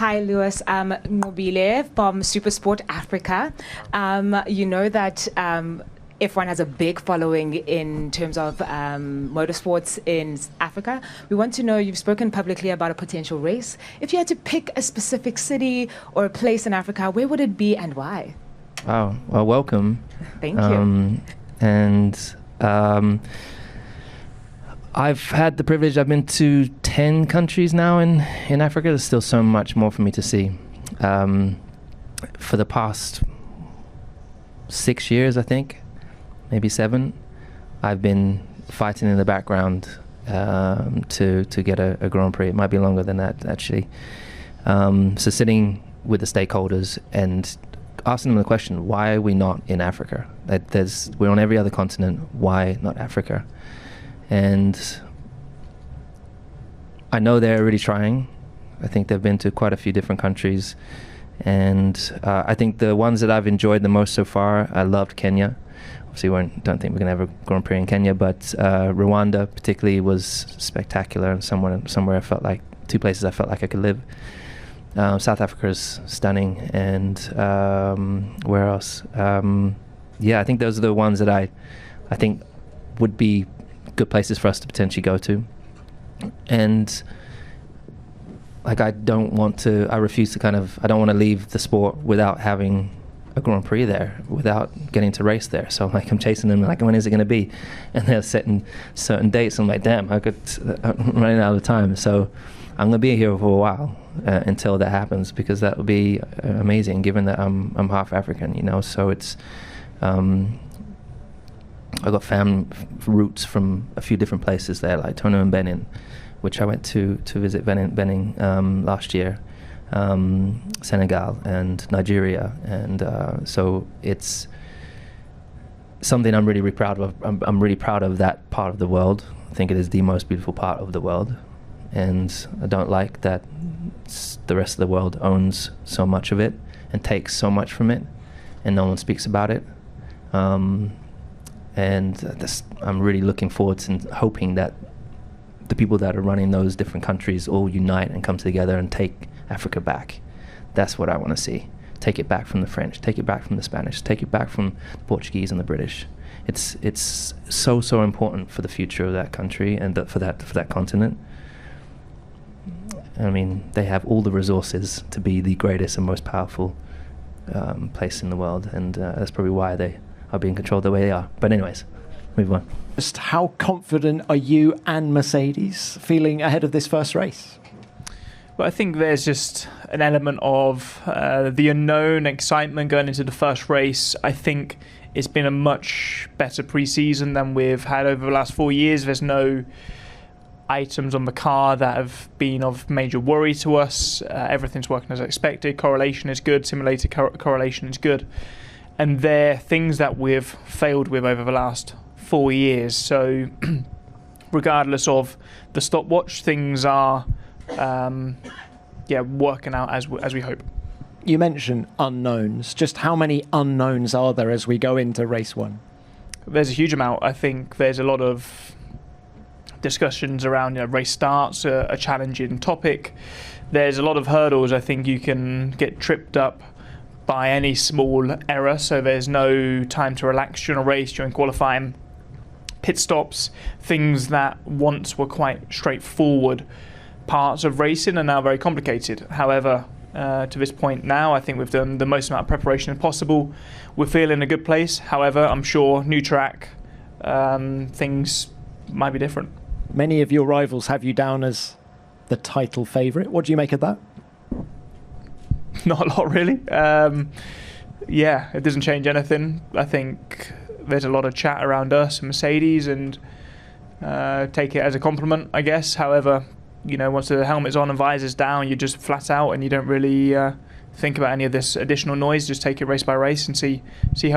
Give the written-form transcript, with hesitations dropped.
Hi, Lewis. Ngobile from Supersport Africa. You know that F1 has a big following in terms of motorsports in Africa. We want to know, you've spoken publicly about a potential race. If you had to pick a specific city or a place in Africa, where would it be and why? Oh, well, welcome. Thank you. I've had the privilege, I've been to 10 countries now in Africa. There's still so much more for me to see. For the past 6 years, I think, maybe 7, I've been fighting in the background to get a Grand Prix. It might be longer than that, actually. So sitting with the stakeholders and asking them the question, why are we not in Africa? We're on every other continent, why not Africa? And I know they're already trying. I think they've been to quite a few different countries. And I think the ones that I've enjoyed the most so far, I loved Kenya. Obviously, don't think we're going to have a Grand Prix in Kenya, but Rwanda particularly was spectacular, and somewhere I felt like, 2 places I felt like I could live. South Africa is stunning, and where else? Yeah, I think those are the ones that I think would be good places for us to potentially go to. And like, I refuse to I don't want to leave the sport without having a Grand Prix there, without getting to race there. So like, I'm chasing them, like, when is it going to be? And they're setting certain dates. I'm like, damn, I'm running out of time. So I'm going to be here for a while until that happens, because that would be amazing, given that I'm half African, you know. So it's I got family roots from a few different places there, like Tono and Benin, which I went to visit Benin last year, Senegal and Nigeria, and so it's something I'm really proud of. I'm really proud of that part of the world. I think it is the most beautiful part of the world, and I don't like that the rest of the world owns so much of it and takes so much from it, and no one speaks about it. And I'm really looking forward to hoping that the people that are running those different countries all unite and come together and take Africa back. That's what I want to see. Take it back from the French, take it back from the Spanish, take it back from the Portuguese and the British. It's so important for the future of that country and for that continent. I mean, they have all the resources to be the greatest and most powerful place in the world, and that's probably why they are being controlled the way they are. But anyways, move on. Just how confident are you and Mercedes feeling ahead of this first race? Well, I think there's just an element of the unknown, excitement going into the first race. I think it's been a much better pre-season than we've had over the last 4 years. There's no items on the car that have been of major worry to us. Everything's working as expected. Correlation is good. Simulator correlation is good. And they're things that we've failed with over the last 4 years. So regardless of the stopwatch, things are working out as we hope. You mentioned unknowns. Just how many unknowns are there as we go into race 1? There's a huge amount. I think there's a lot of discussions around race starts, a challenging topic. There's a lot of hurdles. I think you can get tripped up by any small error, so there's no time to relax during a race, during qualifying. Pit stops, things that once were quite straightforward parts of racing are now very complicated. However, to this point now, I think we've done the most amount of preparation possible. We're feeling in a good place. However, I'm sure new track, things might be different. Many of your rivals have you down as the title favourite. What do you make of that? Not a lot, really. It doesn't change anything. I think there's a lot of chat around us and Mercedes, and take it as a compliment, I guess. However, once the helmet's on and visor's down, you're just flat out and you don't really think about any of this additional noise. Just take it race by race and see how we go.